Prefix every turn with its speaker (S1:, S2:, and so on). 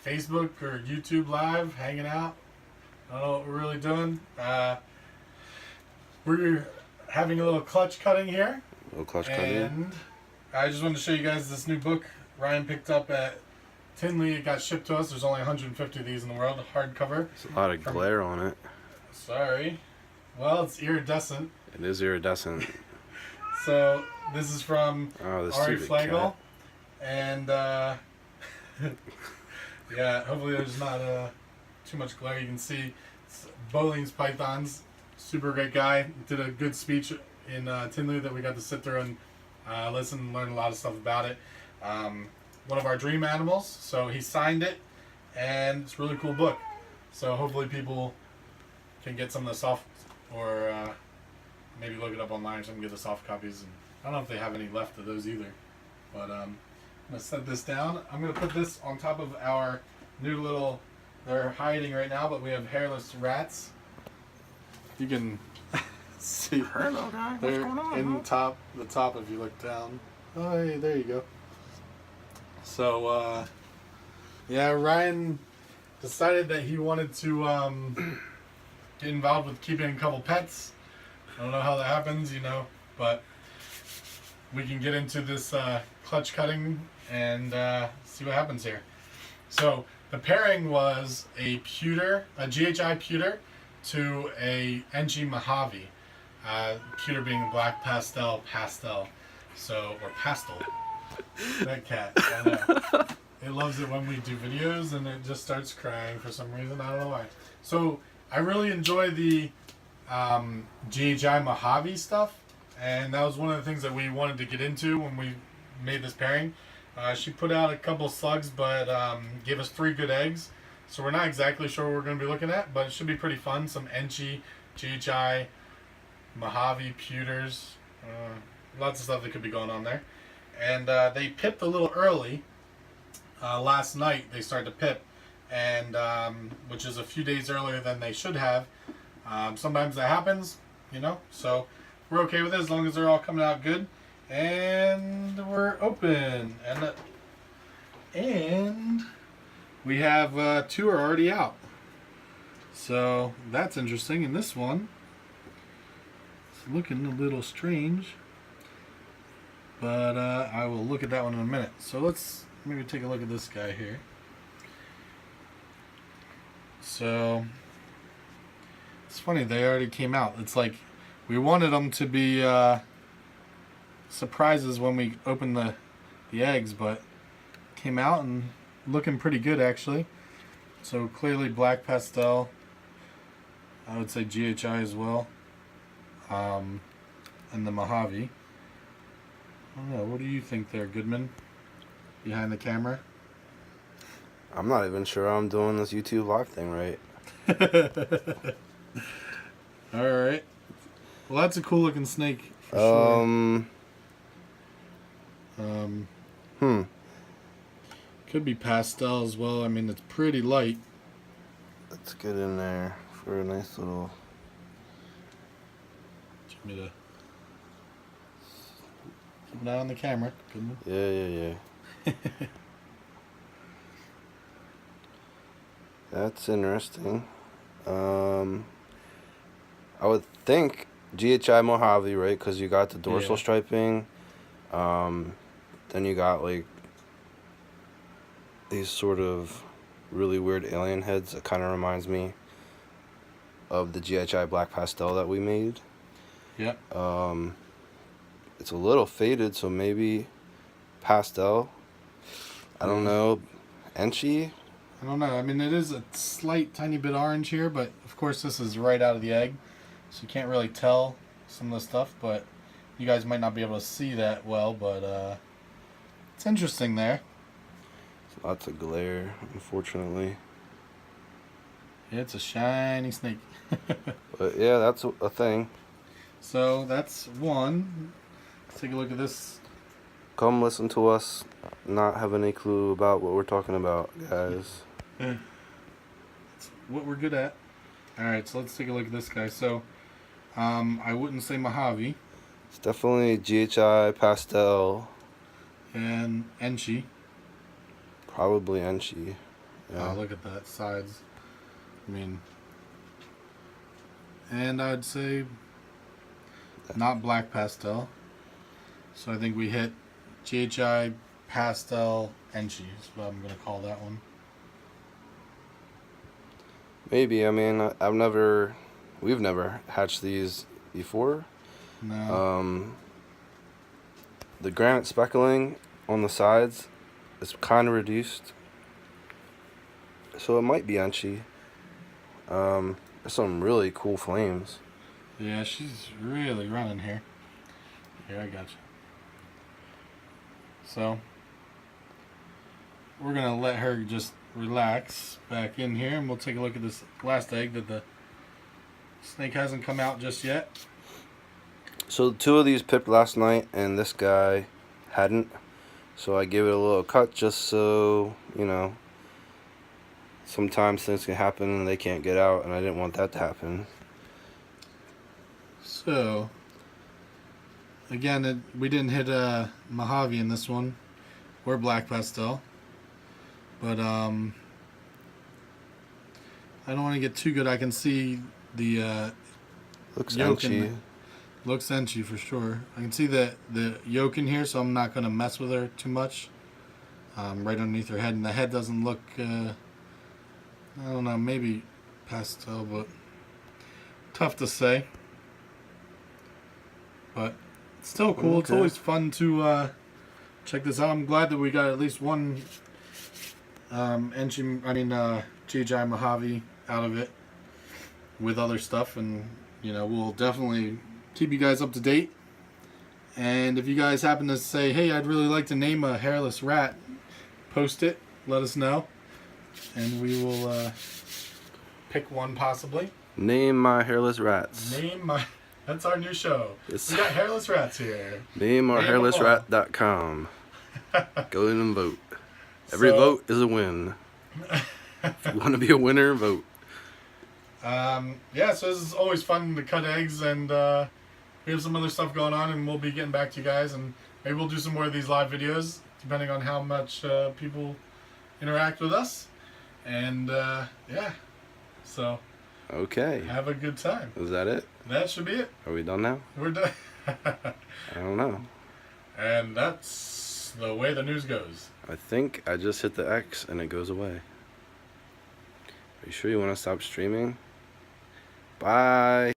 S1: Facebook or YouTube live, hanging out. I don't know what we're really doing. We're having a little clutch cutting here. And I just wanted to show you guys this new book Ryan picked up at Tinley. It got shipped to us. There's only 150 of these in the world, hardcover.
S2: There's a lot of glare on it.
S1: Sorry. Well, it's iridescent.
S2: It is iridescent.
S1: So, this is from Ari Flagel. And, yeah, hopefully there's not too much glare. You can see Boleyn's Pythons. Super great guy. Did a good speech in Tinley that we got to sit there and listen and learn a lot of stuff about it. One of our dream animals. So he signed it, and it's a really cool book. So hopefully people can get some of the soft, or maybe look it up online or something, get the soft copies. And I don't know if they have any left of those either. But I'm going to set this down. I'm going to put this on top of our new little, they're hiding right now, but we have hairless rats. You can see.
S2: Hello, guy.
S1: They're in the top if you look down. Oh, hey, there you go. So, yeah, Ryan decided that he wanted to get involved with keeping a couple pets. I don't know how that happens, but we can get into this clutch cutting and see what happens here. So, the pairing was a GHI Pewter to a Enchi Mojave. Pewter being black pastel. So, or pastel. That cat, I know. It loves it when we do videos and it just starts crying for some reason. I don't know why. So, I really enjoy the GHI Mojave stuff. And that was one of the things that we wanted to get into when we made this pairing. She put out a couple slugs, but gave us 3 good eggs. So we're not exactly sure what we're going to be looking at, but it should be pretty fun. Some Enchi, GHI, Mojave, Pewters. Lots of stuff that could be going on there. And they pipped a little early. Last night they started to pip, and which is a few days earlier than they should have. Sometimes that happens, so we're okay with it as long as they're all coming out good. And we're open, and we have 2 are already out, so that's interesting. And this one is looking a little strange, but I will look at that one in a minute. So let's maybe take a look at this guy here. So it's funny, they already came out. It's like we wanted them to be surprises when we opened the eggs, but came out and looking pretty good actually. So clearly black pastel. I would say GHI as well. And the Mojave. I don't know, what do you think there, Goodman? Behind the camera?
S2: I'm not even sure I'm doing this YouTube live thing right.
S1: Alright. Well, that's a cool looking snake for sure. Could be pastel as well. I mean, it's pretty light.
S2: Let's get in there for a nice little...
S1: Do you want me to keep an eye on the camera? Goodman?
S2: Yeah. That's interesting. I would think GHI Mojave, right? Because you got the dorsal striping. Then you got like these sort of really weird alien heads that kind of reminds me of the GHI black pastel that we made.
S1: Yeah.
S2: It's a little faded, so maybe pastel. I don't know. Enchi?
S1: I don't know. I mean, it is a slight tiny bit orange here, but of course this is right out of the egg, so you can't really tell some of the stuff, but you guys might not be able to see that well, but it's interesting there.
S2: Lots of glare, unfortunately.
S1: Yeah, it's a shiny snake.
S2: But yeah, that's a thing.
S1: So that's one. Let's take a look at this.
S2: Come listen to us not have any clue about what we're talking about, guys.
S1: It's what we're good at. Alright, so let's take a look at this guy. So, I wouldn't say Mojave.
S2: It's definitely GHI pastel.
S1: And Enchi.
S2: Probably Enchi. Yeah.
S1: Look at that sides. I mean, and I'd say not black pastel. So I think we hit GHI pastel Enchi is what I'm gonna call that one.
S2: Maybe. I mean, we've never hatched these before.
S1: No.
S2: The granite speckling on the sides is kind of reduced, so it might be Enchi. There's some really cool flames.
S1: Yeah, she's really running here. Here, I got you. So we're gonna let her just relax back in here, and we'll take a look at this last egg that the snake hasn't come out just yet.
S2: So 2 of these pipped last night, and this guy hadn't. So I gave it a little cut just so, you know, sometimes things can happen and they can't get out, and I didn't want that to happen.
S1: So again, we didn't hit Mojave in this one, or black pastel, but I don't want to get too good. I can see the
S2: Looks
S1: yolk
S2: Enchi.
S1: looks Enchi for sure. I can see the yolk in here, so I'm not going to mess with her too much. Right underneath her head, and the head doesn't look, I don't know, maybe pastel, but tough to say. But it's still cool.
S2: Okay.
S1: It's always fun to check this out. I'm glad that we got at least one GHI Mojave out of it with other stuff, and we'll definitely keep you guys up to date. And if you guys happen to say, hey, I'd really like to name a hairless rat, post it, let us know, and we will pick one possibly.
S2: Name my hairless rats.
S1: That's our new show.
S2: Yes.
S1: We got hairless rats here.
S2: Name our hairlessrat.com. Go in and vote. Every vote is a win. If you want to be a winner, vote.
S1: So this is always fun to cut eggs, and we have some other stuff going on, and we'll be getting back to you guys, and maybe we'll do some more of these live videos, depending on how much people interact with us. And so
S2: Okay.
S1: have a good time.
S2: Is that it?
S1: That should be it.
S2: Are we done now?
S1: We're done.
S2: I don't know.
S1: And that's the way the news goes.
S2: I think I just hit the X and it goes away. Are you sure you want to stop streaming? Bye.